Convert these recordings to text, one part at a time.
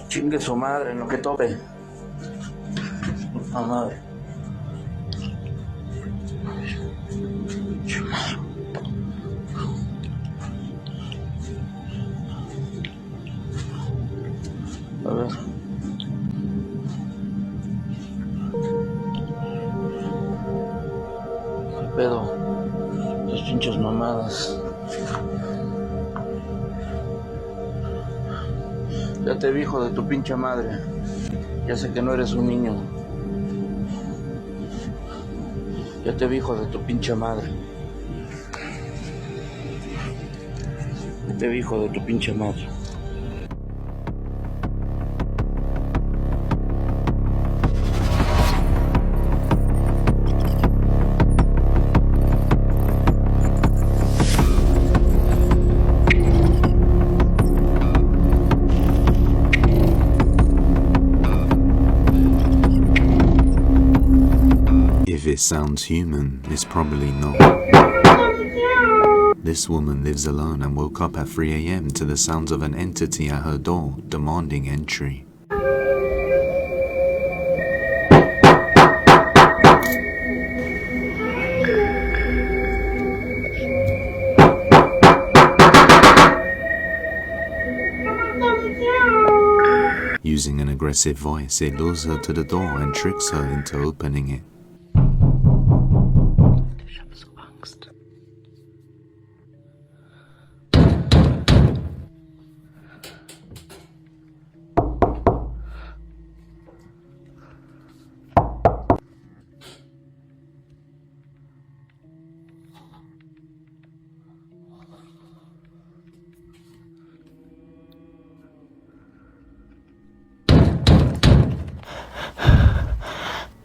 Chingue su madre en lo que tope. A madre. A ver. ¿Qué pedo? Las pinches mamadas. Ya te vi, hijo de tu pinche madre. Ya sé que no eres un niño. Ya te vi, hijo de tu pinche madre. Ya te vi, hijo de tu pinche madre. If it sounds human, it's probably not. This woman lives alone and woke up at 3 a.m. to the sounds of an entity at her door demanding entry. Using an aggressive voice, it lures her to the door and tricks her into opening it.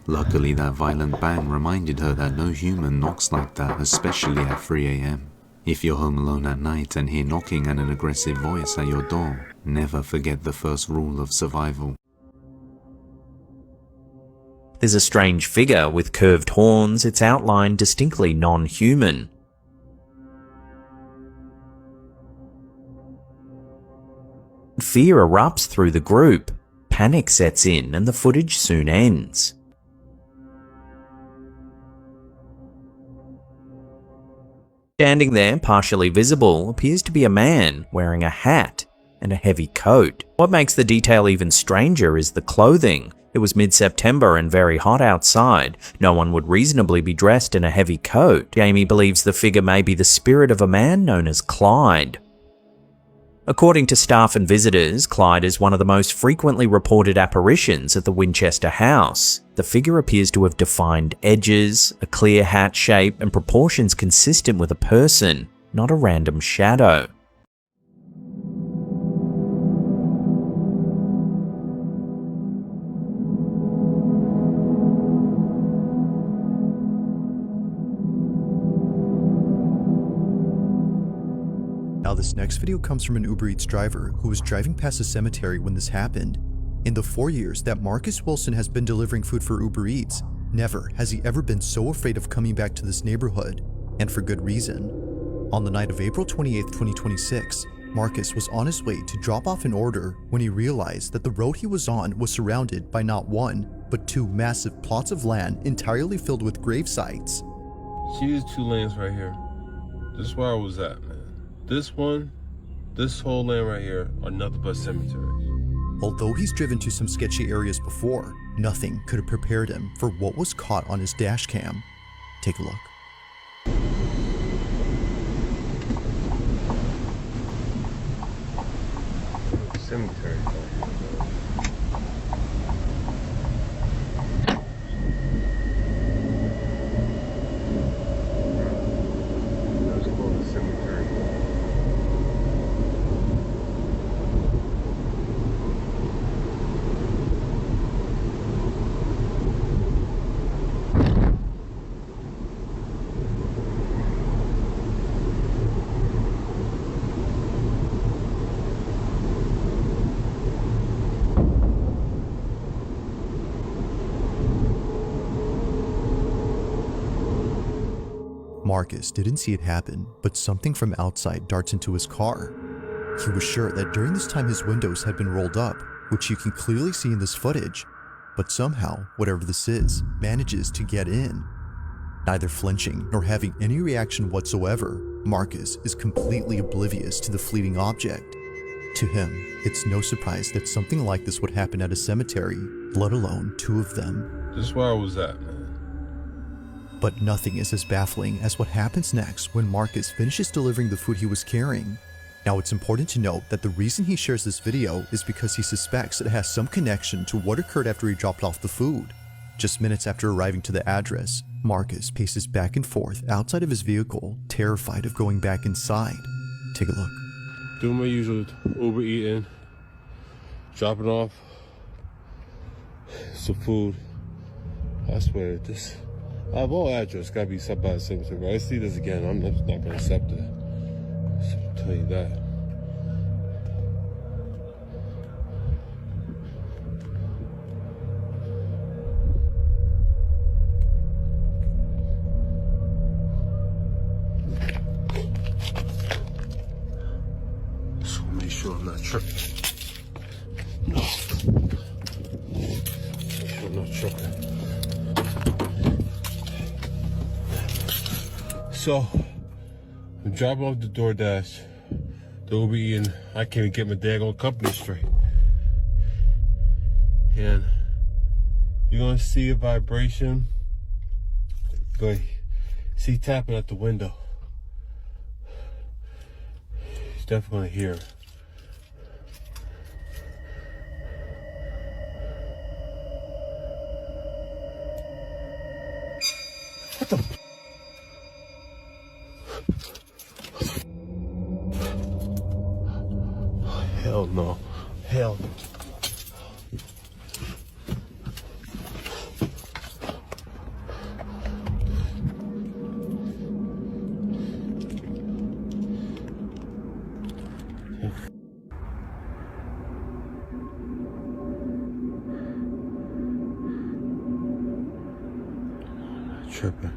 Luckily, that violent bang reminded her that no human knocks like that, especially at 3 a.m. If you're home alone at night and hear knocking and an aggressive voice at your door, never forget the first rule of survival. There's a strange figure with curved horns, its outline distinctly non-human. Fear erupts through the group. Panic sets in and the footage soon ends. Standing there, partially visible, appears to be a man wearing a hat and a heavy coat. What makes the detail even stranger is the clothing. It was mid-September and very hot outside. No one would reasonably be dressed in a heavy coat. Jamie believes the figure may be the spirit of a man known as Clyde. According to staff and visitors, Clyde is one of the most frequently reported apparitions at the Winchester house. The figure appears to have defined edges, a clear hat shape, and proportions consistent with a person, not a random shadow. Now this next video comes from an Uber Eats driver who was driving past a cemetery when this happened. In the 4 years that Marcus Wilson has been delivering food for Uber Eats, never has he ever been so afraid of coming back to this neighborhood, and for good reason. On the night of April 28, 2026, Marcus was on his way to drop off an order when he realized that the road he was on was surrounded by not one, but two massive plots of land entirely filled with grave sites. See these two lanes right here? This is where I was at, man. This one, this whole lane right here are nothing but cemeteries. Although he's driven to some sketchy areas before, nothing could have prepared him for what was caught on his dash cam. Take a look. Cemetery. Let's call it cemetery. Marcus didn't see it happen, but something from outside darts into his car. He was sure that during this time his windows had been rolled up, which you can clearly see in this footage, but somehow, whatever this is, manages to get in. Neither flinching nor having any reaction whatsoever, Marcus is completely oblivious to the fleeting object. To him, it's no surprise that something like this would happen at a cemetery, let alone two of them. This is where I was at, man. But nothing is as baffling as what happens next when Marcus finishes delivering the food he was carrying. Now, it's important to note that the reason he shares this video is because he suspects it has some connection to what occurred after he dropped off the food. Just minutes after arriving to the address, Marcus paces back and forth outside of his vehicle, terrified of going back inside. Take a look. Doing my usual Uber eating, dropping off some food. I swear, this I have all address gotta be set by a cemetery. If I see this again, I'm just not gonna accept it. I'll tell you that. So make sure I'm not tripping. No. Make sure I'm not tripping. So, I'm dropping off the DoorDash, the Uber Eats, and I can't even get my daggone company straight. And you're gonna see a vibration, but see tapping at the window. He's definitely gonna hear it. What the? Hell no. Hell no. Tripping.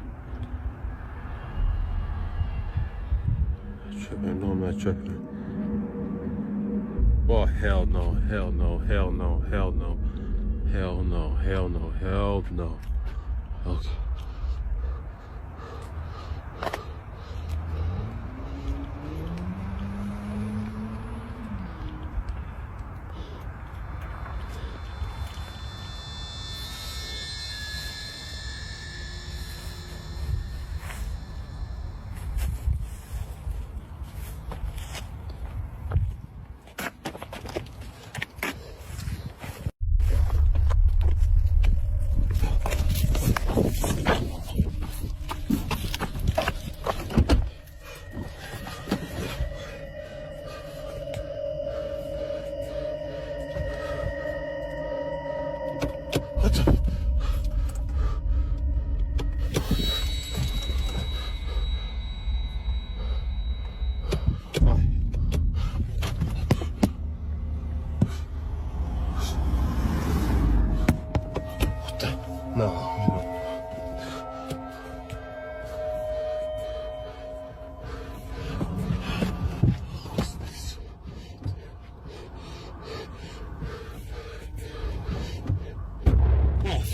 Tripping. No, I'm not tripping. Oh, hell no, hell no, hell no, hell no, hell no, hell no, hell no.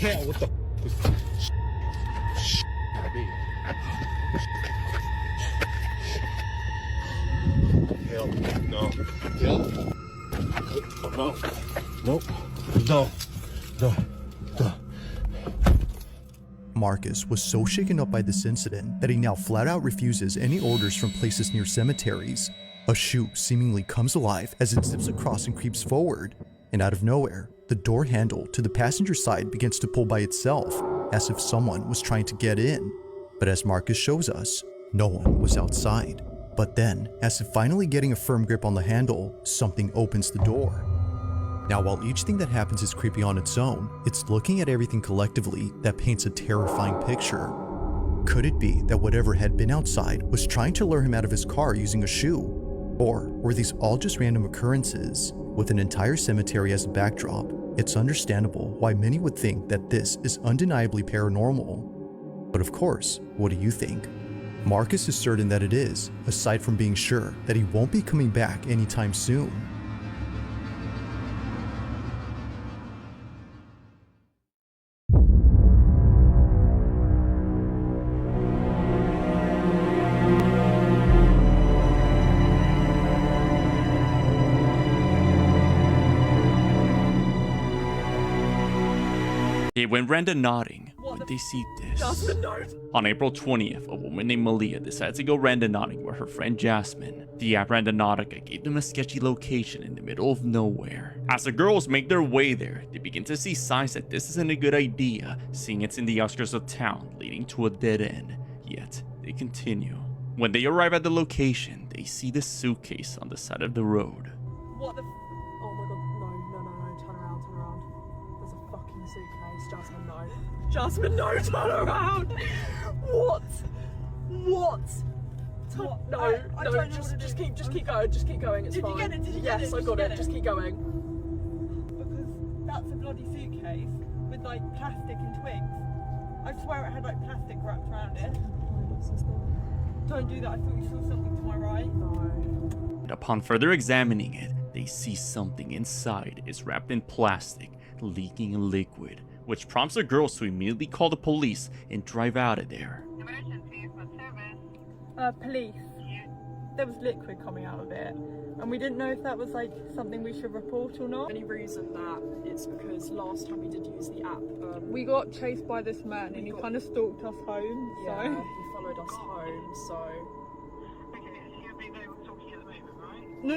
Okay. What the? What the? No. Hell, what the hell no. Hell no. Nope. No. No. No. Marcus was so shaken up by this incident that he now flat out refuses any orders from places near cemeteries. A shoe seemingly comes alive as it zips across and creeps forward, and out of nowhere, the door handle to the passenger side begins to pull by itself, as if someone was trying to get in. But as Marcus shows us, no one was outside. But then, as if finally getting a firm grip on the handle, something opens the door. Now, while each thing that happens is creepy on its own, it's looking at everything collectively that paints a terrifying picture. Could it be that whatever had been outside was trying to lure him out of his car using a shoe? Or were these all just random occurrences? With an entire cemetery as a backdrop, it's understandable why many would think that this is undeniably paranormal. But of course, what do you think? Marcus is certain that it is, aside from being sure that he won't be coming back anytime soon. They went random nodding when they see this. On April 20th, a woman named Malia decided to go randonauting with her friend Jasmine. The app Randonautica gave them a sketchy location in the middle of nowhere. As the girls make their way there, they begin to see signs that this isn't a good idea, seeing it's in the outskirts of town, leading to a dead end. Yet, they continue. When they arrive at the location, they see the suitcase on the side of the road. What the oh my god, no, turn around. There's a fucking suitcase. Jasmine, no. Jasmine, no, turn around! What? No, just keep going, it's fine. Did you get it? Yes, I got it, just keep going. Because that's a bloody suitcase with like plastic and twigs. I swear it had like plastic wrapped around it. Don't do that, I thought you saw something to my right. No. And upon further examining it, they see something inside is wrapped in plastic, leaking liquid, which prompts the girls to immediately call the police and drive out of there. Emergency, what service? Police. There was liquid coming out of it, and we didn't know if that was like something we should report or not. Any reason that it's because last time we did use the app, We got chased by this man and he kind of stalked us home, yeah, so... he followed us home, so... Okay, so you're being able to talk at the moment, right? No.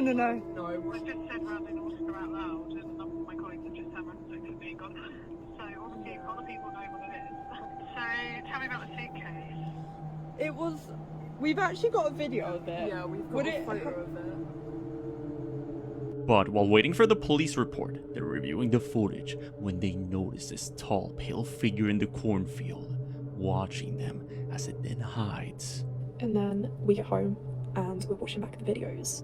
No, I just said round in Oscar out loud, and my colleagues have just turned around and looked at me and gone, so obviously other people know what it is. So tell me about the suitcase. It was... We've actually got a video of it. yeah, we've got Would a it photo of it. But while waiting for the police report, they're reviewing the footage when they notice this tall, pale figure in the cornfield, watching them as it then hides. And then we get home and we're watching back the videos.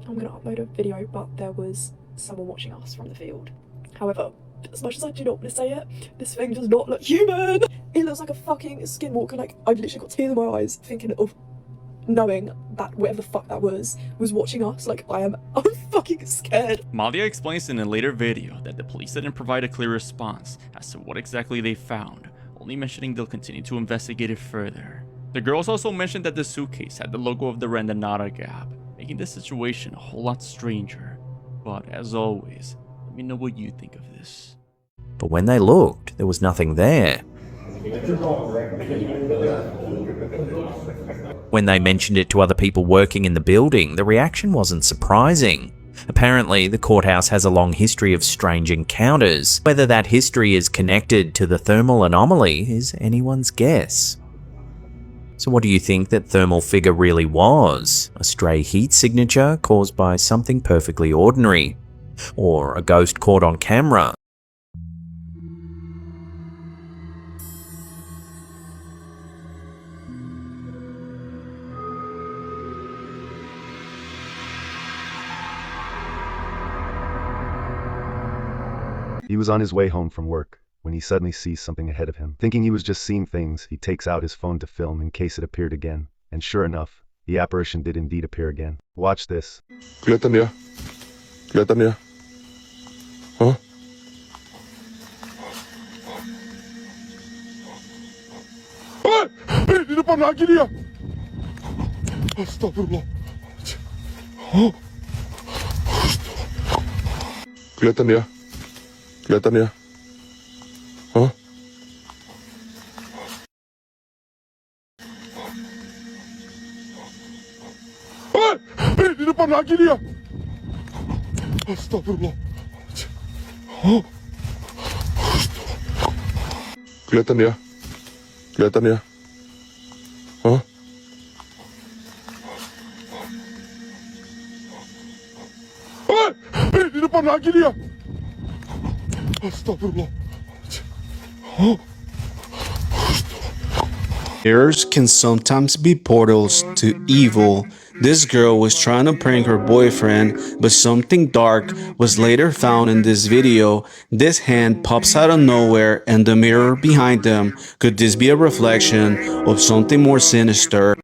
I'm going to upload a video, but there was someone watching us from the field. However, as much as I do not want to say it, this thing does not look human. It looks like a fucking skinwalker. Like, I've literally got tears in my eyes thinking of knowing that whatever the fuck that was watching us. Like, I'm fucking scared. Malia explains in a later video that the police didn't provide a clear response as to what exactly they found, only mentioning they'll continue to investigate it further. The girls also mentioned that the suitcase had the logo of the Randonautica app, making the situation a whole lot stranger. But as always, let me know what you think of this. But when they looked, there was nothing there. When they mentioned it to other people working in the building, the reaction wasn't surprising. Apparently, the courthouse has a long history of strange encounters. Whether that history is connected to the thermal anomaly is anyone's guess. So what do you think that thermal figure really was? A stray heat signature caused by something perfectly ordinary? Or a ghost caught on camera? He was on his way home from work when he suddenly sees something ahead of him. Thinking he was just seeing things, he takes out his phone to film in case it appeared again. And sure enough, the apparition did indeed appear again. Watch this. Kelihatan dia? Huh? Hey, di depan lagi dia. Astagfirullah. Huh? Kelihatan dia? Huh? Hey, di depan lagi dia. Astagfirullah. Huh? Kelihatan dia? Huh? Hey, di depan lagi dia. Astagfirullah. Huh? Mirrors can sometimes be portals to evil. This girl was trying to prank her boyfriend, but something dark was later found in this video. This hand pops out of nowhere and the mirror behind them. Could this be a reflection of something more sinister?